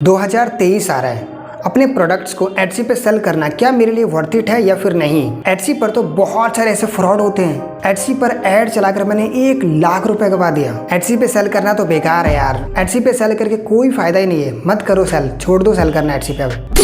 2023 आ रहा है। अपने प्रोडक्ट्स को एटसी पे सेल करना क्या मेरे लिए वर्थ इट है या फिर नहीं। एटसी पर तो बहुत सारे ऐसे फ्रॉड होते हैं। एटसी पर ऐड चलाकर मैंने 1 लाख रुपए गवा दिया। एटसी पे सेल करना तो बेकार है यार। एटसी पे सेल करके कोई फायदा ही नहीं है। मत करो सेल, छोड़ दो सेल करना एटसी पे अब।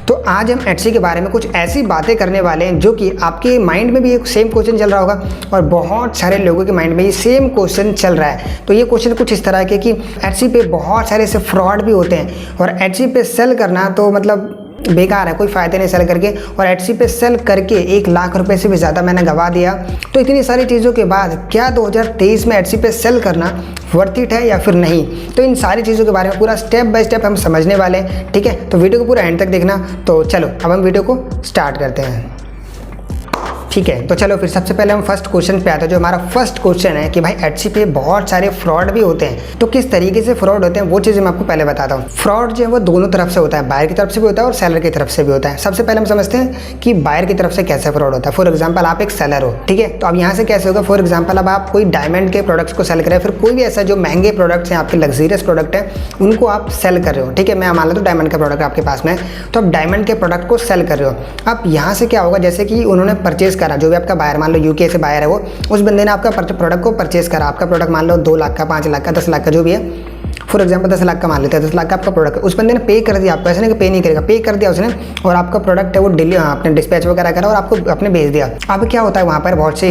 तो आज हम एटसी के बारे में कुछ ऐसी बातें करने वाले हैं जो कि आपके माइंड में भी एक सेम क्वेश्चन चल रहा होगा और बहुत सारे लोगों के माइंड में ये सेम क्वेश्चन चल रहा है। तो ये क्वेश्चन कुछ इस तरह के कि एटसी पे बहुत सारे ऐसे फ्रॉड भी होते हैं और एटसी पे सेल करना तो मतलब बेकार है, कोई फ़ायदा नहीं सेल करके। और एटसी पे सेल करके 1 लाख रुपए से भी ज़्यादा मैंने गवा दिया। तो इतनी सारी चीज़ों के बाद क्या 2023 में एटसी पे सेल करना वर्थ इट है या फिर नहीं, तो इन सारी चीज़ों के बारे में पूरा स्टेप बाय स्टेप हम समझने वाले हैं। ठीक है, तो वीडियो को पूरा एंड तक देखना। तो चलो अब हम वीडियो को स्टार्ट करते हैं। ठीक है, तो चलो फिर सबसे पहले हम फर्स्ट क्वेश्चन पे आते हैं। जो हमारा फर्स्ट क्वेश्चन है कि भाई एटसी पे बहुत सारे फ्रॉड भी होते हैं। तो किस तरीके से फ्रॉड होते हैं वो चीज़ मैं आपको पहले बताता हूँ। फ्रॉड जो है वो दोनों तरफ से होता है, बायर की तरफ से भी होता है और सेलर की तरफ से भी होता है। सबसे पहले हम समझते हैं कि बायर की तरफ से कैसे फ्रॉड होता है। फॉर एग्जाम्पल आप एक सेलर हो, ठीक है, तो अब यहाँ से कैसे होगा। फॉर एग्जाम्पल अब आप कोई डायमंड के प्रोडक्ट्स को सेल कर रहे हैं, फिर कोई भी ऐसा जो महंगे प्रोडक्ट्स हैं, आपके लग्जरियस प्रोडक्ट है, उनको आप सेल कर रहे हो। ठीक है, मैं मान लेता हूँ डायमंड का प्रोडक्ट आपके पास में, तो आप डायमंड के प्रोडक्ट को सेल कर रहे हो। अब यहाँ से क्या होगा, जैसे कि उन्होंने परचेज करा, जो भी आपका बायर, मान लो यूके से बायर है वो, उस बंदे ने आपका प्रोडक्ट को परचेज करा। आपका प्रोडक्ट मान लो 2 लाख का, 5 लाख का, 10 लाख का, जो भी है। फॉर एग्जाम्पल 10 लाख का मान लेते हैं, 10 लाख का आपका प्रोडक्ट, उस बंदे ने पे कर दिया आपको। ऐसे नहीं कि पे नहीं करेगा, पे कर दिया उसने और आपका प्रोडक्ट है वो आपने डिस्पैच वगैरह करा और आपको अपने भेज दिया। अब क्या होता है, वहाँ पर बहुत से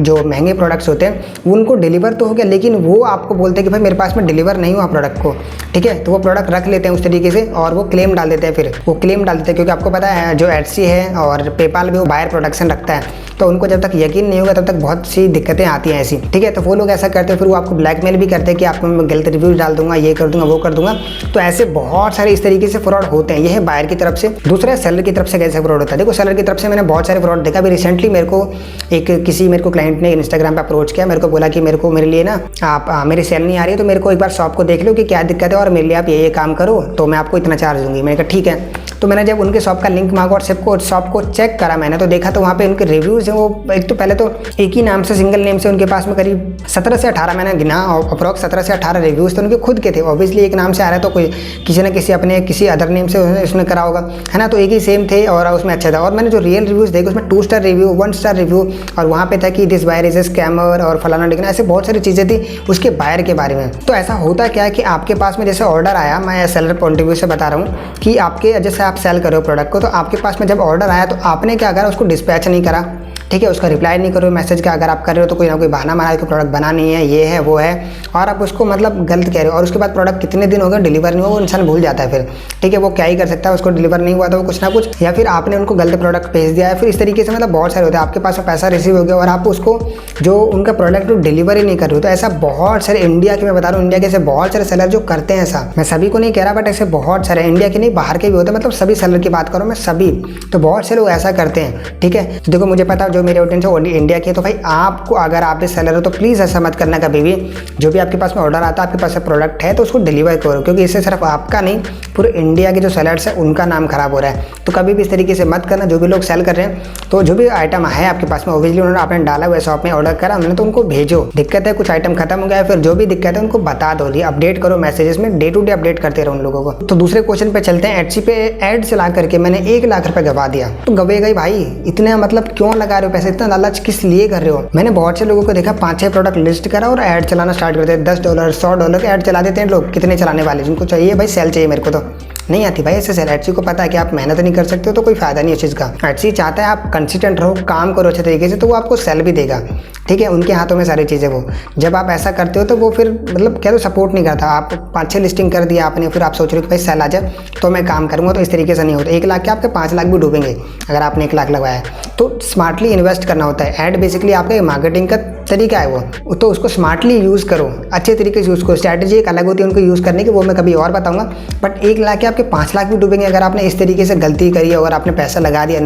जो महंगे प्रोडक्ट्स होते हैं उनको डिलीवर तो हो गया, लेकिन वो आपको बोलते हैं कि भाई मेरे पास में डिलीवर नहीं हुआ प्रोडक्ट को। ठीक है, तो वो प्रोडक्ट रख लेते हैं उस तरीके से और वो क्लेम डाल देते हैं। फिर वो क्लेम डाल देते हैं क्योंकि आपको पता है जो एटसी है और पेपाल भी वो बायर प्रोडक्शन रखता है, तो उनको जब तक यकीन नहीं होगा तब तक बहुत सी दिक्कतें आती हैं ऐसी। ठीक है, तो वो लोग ऐसा करते हैं, फिर वो आपको ब्लैकमेल भी करते हैं कि आपको मैं गलत रिव्यूज डाल दूंगा, ये कर दूंगा, वो कर दूंगा। तो ऐसे बहुत सारे इस तरीके से फ्रॉड होते हैं। ये है बायर की तरफ से। दूसरा सेलर की तरफ से कैसे फ्रॉड होता है। देखो सेलर की तरफ से मैंने बहुत सारे फ्रॉड देखा। अभी रिसेंटली मेरे को मेरे को क्लाइंट ने इंस्टाग्राम पे अप्रोच किया, मेरे को बोला कि मेरे लिए ना आप मेरी सेल नहीं आ रही है, तो मेरे को एक बार शॉप को देख लो कि क्या दिक्कत है और मेरे लिए आप ये काम करो तो मैं आपको इतना चार्ज दूंगी। मैंने कहा ठीक है। तो मैंने जब उनके शॉप का लिंक मांगा और शॉप को चेक करा मैंने, तो देखा तो वहाँ पे उनके रिव्यूज़ हैं वो एक तो पहले तो एक ही नाम से, सिंगल नेम से उनके पास में करीब 17 से 18 मैंने गिना, अप्रॉक्स 17 से 18 रिव्यूज़ तो उनके खुद के थे। ऑब्वियसली एक नाम से आ रहा है तो कोई किसी न किसी अपने किसी अदर नेम से उसने करा होगा, है ना। तो एक ही सेम थे और उसमें अच्छा था। और मैंने जो रियल रिव्यूज़ देखे उसमें 2 स्टार रिव्यू, 1 स्टार रिव्यू और वहाँ पे था कि this buyer is a scammer और फलाना डिगना, ऐसे बहुत सारी चीज़ें थी उसके बायर के बारे में। तो ऐसा होता क्या है कि आपके पास में जैसे ऑर्डर आया, मैं सेलर पॉइंट ऑफ व्यू से बता रहा हूँ कि आपके जैसे आप सेल करो प्रोडक्ट को, तो आपके पास में जब ऑर्डर आया तो आपने क्या करा, उसको डिस्पैच नहीं करा। ठीक है, उसका रिप्लाई नहीं करो मैसेज का। अगर आप कर रहे हो तो कोई ना कोई बहाना मारा कि प्रोडक्ट बना नहीं है, ये है वो है, और आप उसको मतलब गलत कह रहे हो। और उसके बाद प्रोडक्ट कितने दिन हो गए डिलीवर नहीं हुआ, वो इंसान भूल जाता है फिर। ठीक है, वो क्या ही कर सकता है, उसको डिलीवर नहीं हुआ तो वो कुछ ना कुछ, या फिर आपने उनको गलत प्रोडक्ट भेज दिया है। फिर इस तरीके से मतलब बहुत सारे होते हैं। आपके पास में पैसा रिसीव हो गया और आप उसको जो उनका प्रोडक्ट डिलीवर ही नहीं कर रहे हो। तो ऐसा बहुत सारे इंडिया के, मैं बता रहा हूँ इंडिया के ऐसे बहुत सारे सेलर जो करते हैं ऐसा। मैं सभी को नहीं कह रहा बट ऐसे बहुत सारे इंडिया के नहीं बाहर के भी होते हैं, मतलब सभी सेलर की बात करूँ मैं, सभी। तो बहुत से लोग ऐसा करते हैं। ठीक है, तो देखो मुझे पता जो मेरे ऑडियंस है इंडिया के, तो भाई आपको अगर आप भी सेलर हो तो प्लीज़ ऐसा मत करना कभी भी। जो भी आपके पास में ऑर्डर आता है, आपके पास प्रोडक्ट है तो उसको डिलीवर करो, क्योंकि इससे सिर्फ आपका नहीं पूरे इंडिया के जो सेलर्स है उनका नाम खराब हो रहा है। तो कभी भी इस तरीके से मत करना। जो भी लोग सेल कर रहे हैं, तो जो भी आइटम है आपके पास में, ओबियसली उन्होंने आपने डाला हुआ शॉप में ऑर्डर करा उन्होंने, तो उनको भेजो। दिक्कत है कुछ आइटम खत्म हो गया है, फिर जो भी दिक्कत है उनको बता दो, अपडेट करो मैसेजेस में, डे टू डे अपडेट करते रहो उन लोगों को। तो दूसरे क्वेश्चन पे चलते हैं। एटसी पे ऐड चला करके मैंने 1 लाख रुपए गवा दिया। तो गवेगा ही भाई, इतने मतलब क्यों लगा रहे हो पैसे, इतना लालच किस लिए कर रहे हो। मैंने बहुत से लोगों को देखा 5-6 प्रोडक्ट लिस्ट करा और ऐड चलाना स्टार्ट करते हैं। $10 $100 के ऐड चला देते हैं लोग। कितने चलाने वाले, जिनको चाहिए भाई सेल चाहिए, मेरे को तो नहीं आती भाई ऐसे सेल। एटसी को पता है कि आप मेहनत नहीं कर सकते हो तो कोई फायदा नहीं है उस चीज़ का। एटसी चाहता है आप कंसिस्टेंट रहो, काम करो अच्छे तरीके से, तो वो आपको सेल भी देगा। ठीक है, उनके हाथों में सारी चीज़ें। वो जब आप ऐसा करते हो तो वो फिर मतलब क्या तो सपोर्ट नहीं करता। आप 5-6 लिस्टिंग कर दिया आपने, फिर आप सोच रहे हो कि भाई सेल आ जाए तो मैं काम करूँगा, तो इस तरीके से नहीं होता। 1 लाख के आपके 5 लाख भी डूबेंगे अगर आपने 1 लाख लगाया है। तो स्मार्टली इन्वेस्ट करना होता है। ऐड बेसिकली आपका मार्केटिंग का तरीका है वो, तो उसको स्मार्टली यूज़ करो, अच्छे तरीके से यूज़ करो। स्ट्रैटेजी एक अलग होती है उनको यूज़ करने की, वो मैं कभी और बताऊंगा। बट 1 लाख के आपके 5 लाख भी डूबेंगे अगर आपने इस तरीके से गलती करी, अगर आपने पैसा लगा दिया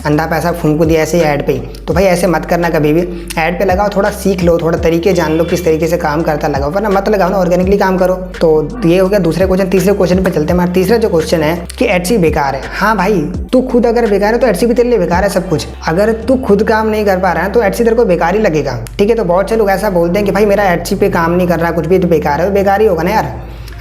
अंधा पैसा फूंक दिया ऐसे ऐड पे। तो भाई ऐसे मत करना कभी भी। ऐड पे लगाओ, थोड़ा सीख लो, थोड़ा तरीके जान लो किस तरीके से काम करता, लगाओ, वरना मत लगाओ ना, ऑर्गेनिकली काम करो। तो ये हो गया दूसरे क्वेश्चन। तीसरे क्वेश्चन पे चलते हैं। हमारा तीसरा जो क्वेश्चन है कि एटसी बेकार है। हाँ भाई, तू खुद अगर बेकार है तो एटसी भी तेरे लिए बेकार है सब कुछ। अगर तू खुद काम नहीं कर पा रहा है तो एटसी तेरे को बेकार ही लगेगा। ठीक है, तो बहुत से लोग ऐसा बोलते हैं कि भाई मेरा एटसी पे काम नहीं कर रहा, कुछ भी तो बेकार है। बेकार ही होगा ना यार।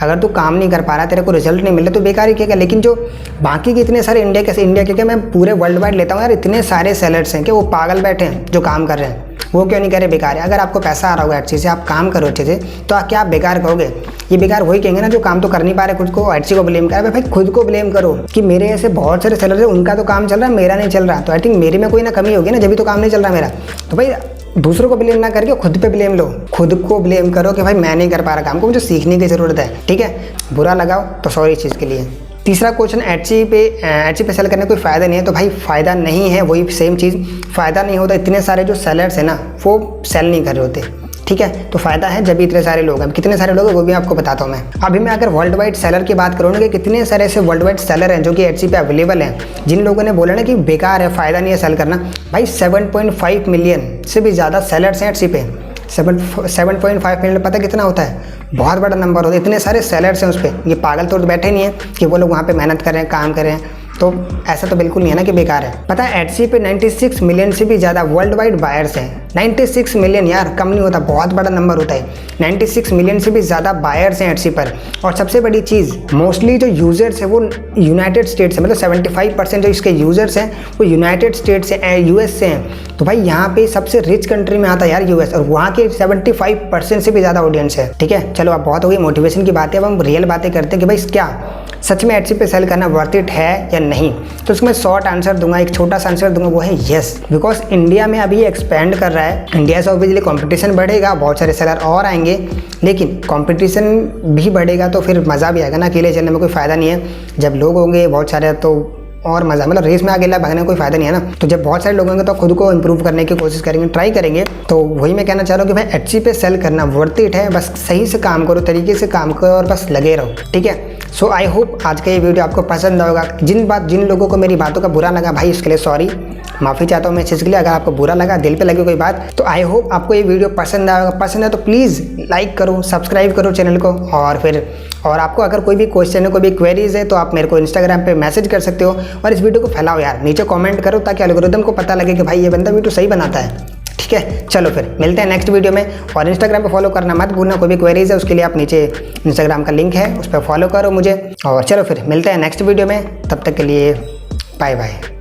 अगर तू काम नहीं कर पा रहा, तेरे को रिजल्ट नहीं मिल रहा तो बेकार ही किया। लेकिन जो बाकी के इतने सारे इंडिया के मैं पूरे वर्ल्ड वाइड लेता हूँ यार, इतने सारे सेलर्स हैं कि वो पागल बैठे हैं जो काम कर रहे हैं, वो क्यों नहीं करे बेकार है। अगर आपको पैसा आ रहा होगा अच्छे से, आप काम करो अच्छे से, तो क्या आप बेकार कहोगे? ये बेकार वही कहेंगे ना जो काम तो कर नहीं पा रहे, खुद को एचसी को ब्लेम कर। भाई खुद को ब्लेम करो कि मेरे ऐसे बहुत सारे सेलर हैं, उनका तो काम चल रहा है, मेरा नहीं चल रहा, तो आई थिंक मेरे में कोई ना कमी होगी ना, जब भी तो काम नहीं चल रहा मेरा। तो भाई दूसरों को ब्लेम ना करके खुद पे ब्लेम लो, खुद को ब्लेम करो कि भाई मैं नहीं कर पा रहा काम को, मुझे सीखने की ज़रूरत है। ठीक है, बुरा लगाओ तो सॉरी इस चीज़ के लिए। तीसरा क्वेश्चन, एचसी पे सेल करने कोई फ़ायदा नहीं है। तो भाई फ़ायदा नहीं है, वही सेम चीज़, फ़ायदा नहीं होता। इतने सारे जो सेलर्स हैं ना वो सेल नहीं कर रहे होते। ठीक है, तो फ़ायदा है जब इतने सारे लोग हैं। कितने सारे लोग हैं वो भी आपको बताता हूँ मैं। अभी मैं अगर वर्ल्ड वाइड सेलर की बात करूँ ना कि कितने सारे ऐसे वर्ल्ड वाइड सेलर हैं जो कि एचसी पे अवेलेबल हैं, जिन लोगों ने बोला ना कि बेकार है, फ़ायदा नहीं है सेल करना। भाई 7.5 मिलियन से भी ज़्यादा सेलर्स हैं एचसी पे। 7.5 मिलियन पता कितना होता है? बहुत बड़ा नंबर होता है। इतने सारे सेलर्स हैं उस पर, ये पागल तो बैठे नहीं है कि वो लोग वहाँ पे मेहनत कर रहे हैं, काम कर रहे हैं। तो ऐसा तो बिल्कुल नहीं है ना कि बेकार है। पता है एचसी पे 96 मिलियन से भी ज़्यादा वर्ल्ड वाइड बायर्स हैं। 96 मिलियन यार, कम नहीं होता, बहुत बड़ा नंबर होता है। 96 मिलियन से भी ज़्यादा बायर्स हैं एचसी पर। और सबसे बड़ी चीज़, मोस्टली जो यूज़र्स हैं वो यूनाइटेड स्टेट्स से, मतलब 75% जो इसके यूज़र्स हैं वो यूनाइटेड स्टेट्स से, यूएस से हैं। तो भाई यहाँ पे सबसे रिच कंट्री में आता है यार यूएस, और वहाँ के 75% से भी ज़्यादा ऑडियंस है। ठीक है, चलो अब बहुत हो गई मोटिवेशन की बातें, अब हम रियल बातें करते हैं कि भाई क्या सच में एचसी पे सेल करना वर्थ इट है या नहीं। तो उसमें शॉर्ट आंसर दूंगा, एक छोटा सा आंसर दूंगा, वो है येस। बिकॉज इंडिया में अभी ये एक्सपेंड कर रहा है, इंडिया से ऑब्वियसली कंपटीशन बढ़ेगा, बहुत सारे सेलर और आएंगे, लेकिन कंपटीशन भी बढ़ेगा तो फिर मज़ा भी आएगा ना। अकेले चलने में कोई फ़ायदा नहीं है, जब लोग होंगे बहुत सारे तो और मज़ा, मतलब रेस में अकेला भागने में कोई फ़ायदा नहीं है ना। तो जब बहुत सारे लोग होंगे तो खुद को इंप्रूव करने की कोशिश करेंगे, ट्राई करेंगे। तो वही मैं कहना चाह रहा हूँ कि भाई एचसी पे सेल करना वर्थ इट है, बस सही से काम करो, तरीके से काम करो और बस लगे रहो। ठीक है, सो आई होप आज का ये वीडियो आपको पसंद होगा। जिन लोगों को मेरी बातों का बुरा लगा भाई, उसके लिए सॉरी, माफ़ी चाहता हूँ मैं इस चीज़ के लिए। अगर आपको बुरा लगा, दिल पे लगे कोई बात, तो आई होप आपको ये वीडियो पसंद आएगा। पसंद है तो प्लीज़ लाइक करो, सब्सक्राइब करो चैनल को। और आपको अगर कोई भी क्वेश्चन है, कोई भी क्वेरीज है, तो आप मेरे को इंस्टाग्राम पे मैसेज कर सकते हो। और इस वीडियो को फैलाओ यार, नीचे कमेंट करो ताकि एल्गोरिथम को पता लगे कि भाई ये बंदा वीडियो सही बनाता है। ठीक है, चलो फिर मिलते हैं नेक्स्ट वीडियो में। और इंस्टाग्राम पे फॉलो करना मत भूलना, कोई भी क्वेरीज है उसके लिए आप नीचे इंस्टाग्राम का लिंक है, उस पर फॉलो करो मुझे। और चलो फिर मिलते हैं नेक्स्ट वीडियो में, तब तक के लिए बाय बाय।